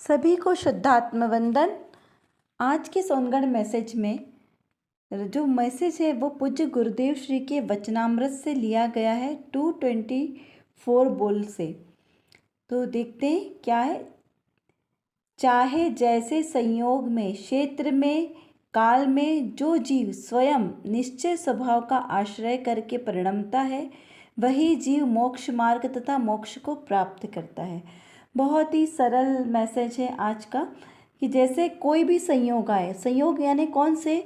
सभी को शुद्धात्म वंदन। आज के सोनगढ़ मैसेज में जो मैसेज है वो पूज्य गुरुदेव श्री के वचनामृत से लिया गया है 224 बोल से। तो देखते हैं क्या है। चाहे जैसे संयोग में, क्षेत्र में, काल में जो जीव स्वयं निश्चय स्वभाव का आश्रय करके परिणमता है, वही जीव मोक्ष मार्ग तथा मोक्ष को प्राप्त करता है। बहुत ही सरल मैसेज है आज का कि जैसे कोई भी संयोग आए, संयोग यानी कौन से,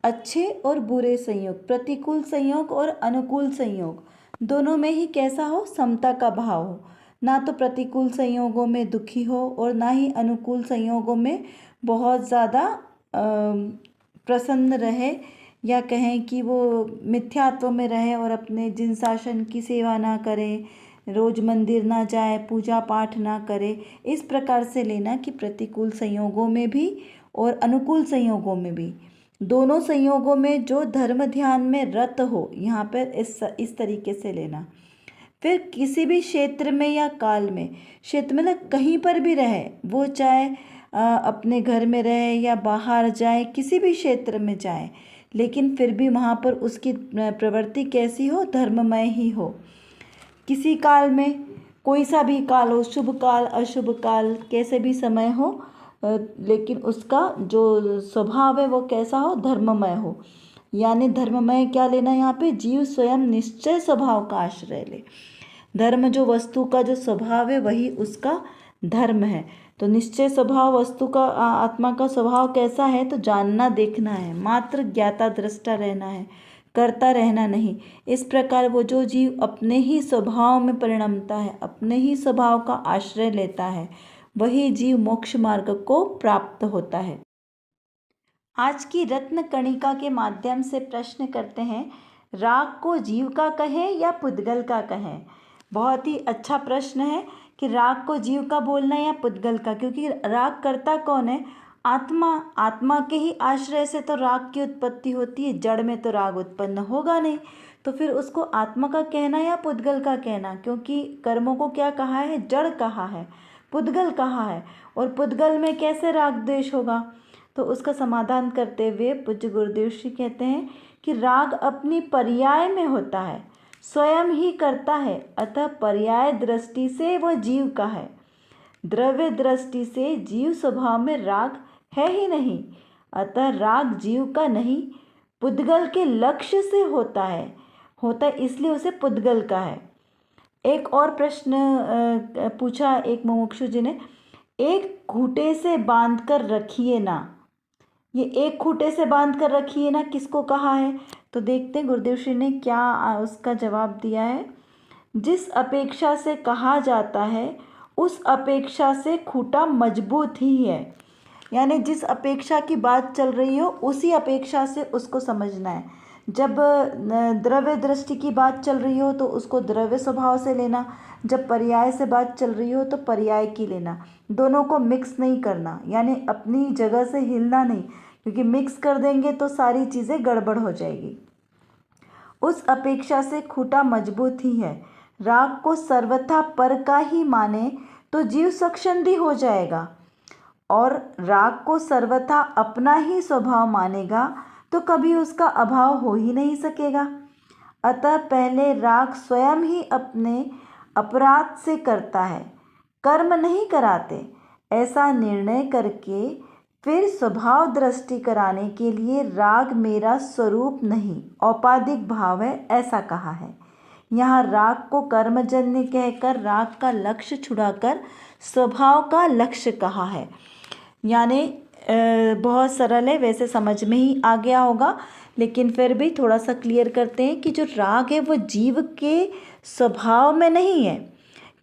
अच्छे और बुरे संयोग, प्रतिकूल संयोग और अनुकूल संयोग, दोनों में ही कैसा हो, समता का भाव हो। ना तो प्रतिकूल संयोगों में दुखी हो और ना ही अनुकूल संयोगों में बहुत ज़्यादा प्रसन्न रहे, या कहें कि वो मिथ्यात्व में रहे और अपने जिन शासन की सेवा ना करे, रोज मंदिर ना जाए, पूजा पाठ ना करे। इस प्रकार से लेना कि प्रतिकूल संयोगों में भी और अनुकूल संयोगों में भी, दोनों संयोगों में जो धर्म ध्यान में रत हो, यहाँ पर इस तरीके से लेना। फिर किसी भी क्षेत्र में या काल में, क्षेत्र मतलब कहीं पर भी रहे, वो चाहे अपने घर में रहे या बाहर जाए, किसी भी क्षेत्र में जाए, लेकिन फिर भी वहाँ पर उसकी प्रवृत्ति कैसी हो, धर्ममय ही हो। किसी काल में, कोई सा भी काल हो, शुभ काल अशुभ काल, कैसे भी समय हो, लेकिन उसका जो स्वभाव है वो कैसा हो, धर्ममय हो। यानी धर्ममय क्या लेना यहाँ पे, जीव स्वयं निश्चय स्वभाव का आश्रय ले। धर्म जो वस्तु का जो स्वभाव है वही उसका धर्म है। तो निश्चय स्वभाव वस्तु का, आत्मा का स्वभाव कैसा है, तो जानना देखना है, मात्र ज्ञाता दृष्टा रहना है, करता रहना नहीं। इस प्रकार वो जो जीव अपने ही स्वभाव में परिणमता है, अपने ही स्वभाव का आश्रय लेता है, वही जीव मोक्ष मार्ग को प्राप्त होता है। आज की रत्न कणिका के माध्यम से प्रश्न करते हैं, राग को जीव का कहें या पुद्गल का कहें। बहुत ही अच्छा प्रश्न है कि राग को जीव का बोलना या पुद्गल का, क्योंकि राग करता कौन है, आत्मा। आत्मा के ही आश्रय से तो राग की उत्पत्ति होती है, जड़ में तो राग उत्पन्न होगा नहीं। तो फिर उसको आत्मा का कहना या पुद्गल का कहना, क्योंकि कर्मों को क्या कहा है, जड़ कहा है, पुद्गल कहा है, और पुद्गल में कैसे राग द्वेष होगा। तो उसका समाधान करते हुए पूज्य गुरुदेव श्री कहते हैं कि राग अपनी पर्याय में होता है, स्वयं ही करता है, अतः पर्याय दृष्टि से वह जीव का है। द्रव्य दृष्टि से जीव स्वभाव में राग है ही नहीं, अतः राग जीव का नहीं, पुद्गल के लक्ष्य से होता इसलिए उसे पुद्गल का है। एक और प्रश्न पूछा एक मुमुक्षु जी ने, एक खूंटे से बांध कर रखिए ना, ये एक खूंटे से बांध कर रखिए ना किसको कहा है। तो देखते हैं गुरुदेव श्री ने क्या उसका जवाब दिया है। जिस अपेक्षा से कहा जाता है उस अपेक्षा से खूंटा मजबूत ही है। यानी जिस अपेक्षा की बात चल रही हो उसी अपेक्षा से उसको समझना है। जब द्रव्य दृष्टि की बात चल रही हो तो उसको द्रव्य स्वभाव से लेना, जब पर्याय से बात चल रही हो तो पर्याय की लेना। दोनों को मिक्स नहीं करना, यानी अपनी जगह से हिलना नहीं, क्योंकि मिक्स कर देंगे तो सारी चीज़ें गड़बड़ हो जाएगी। उस अपेक्षा से खूंटा मजबूत ही है। राग को सर्वथा पर का ही माने तो जीव स्वच्छंदी हो जाएगा, और राग को सर्वथा अपना ही स्वभाव मानेगा तो कभी उसका अभाव हो ही नहीं सकेगा। अतः पहले राग स्वयं ही अपने अपराध से करता है, कर्म नहीं कराते, ऐसा निर्णय करके फिर स्वभाव दृष्टि कराने के लिए राग मेरा स्वरूप नहीं, औपाधिक भाव है, ऐसा कहा है। यहाँ राग को कर्मजन्य कहकर राग का लक्ष्य छुड़ाकर स्वभाव का लक्ष्य कहा है। यानी बहुत सरल है, वैसे समझ में ही आ गया होगा, लेकिन फिर भी थोड़ा सा क्लियर करते हैं कि जो राग है वो जीव के स्वभाव में नहीं है।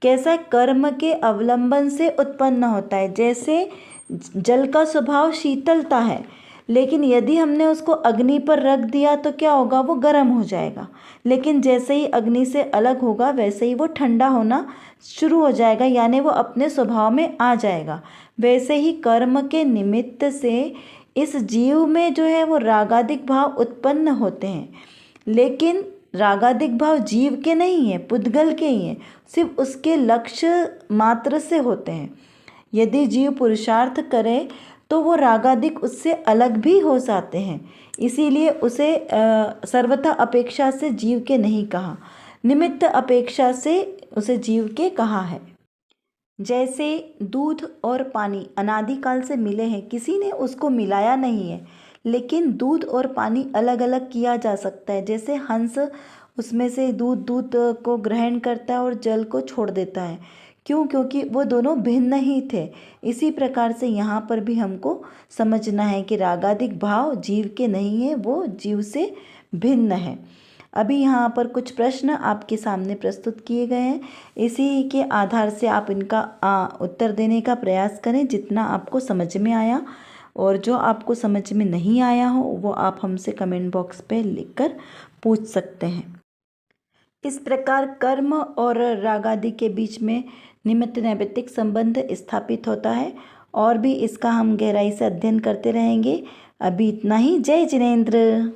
कैसा, कर्म के अवलंबन से उत्पन्न होता है। जैसे जल का स्वभाव शीतलता है, लेकिन यदि हमने उसको अग्नि पर रख दिया तो क्या होगा, वो गर्म हो जाएगा। लेकिन जैसे ही अग्नि से अलग होगा वैसे ही वो ठंडा होना शुरू हो जाएगा, यानी वो अपने स्वभाव में आ जाएगा। वैसे ही कर्म के निमित्त से इस जीव में जो है वो रागादिक भाव उत्पन्न होते हैं, लेकिन रागादिक भाव जीव के नहीं है, पुद्गल के ही हैं, सिर्फ उसके लक्ष्य मात्र से होते हैं। यदि जीव पुरुषार्थ करे तो वो रागादिक उससे अलग भी हो जाते हैं। इसीलिए उसे सर्वथा अपेक्षा से जीव के नहीं कहा, निमित्त अपेक्षा से उसे जीव के कहा है। जैसे दूध और पानी अनादिकाल से मिले हैं, किसी ने उसको मिलाया नहीं है, लेकिन दूध और पानी अलग अलग किया जा सकता है। जैसे हंस उसमें से दूध को ग्रहण करता है और जल को छोड़ देता है। क्यों? क्योंकि वो दोनों भिन्न ही थे। इसी प्रकार से यहाँ पर भी हमको समझना है कि रागादिक भाव जीव के नहीं है, वो जीव से भिन्न है। अभी यहाँ पर कुछ प्रश्न आपके सामने प्रस्तुत किए गए हैं, इसी के आधार से आप इनका उत्तर देने का प्रयास करें जितना आपको समझ में आया, और जो आपको समझ में नहीं आया हो वो आप हमसे कमेंट बॉक्स पे लिखकर पूछ सकते हैं। इस प्रकार कर्म और रागादि के बीच में निमित्त नैमित्तिक संबंध स्थापित होता है, और भी इसका हम गहराई से अध्ययन करते रहेंगे। अभी इतना ही। जय जिनेंद्र।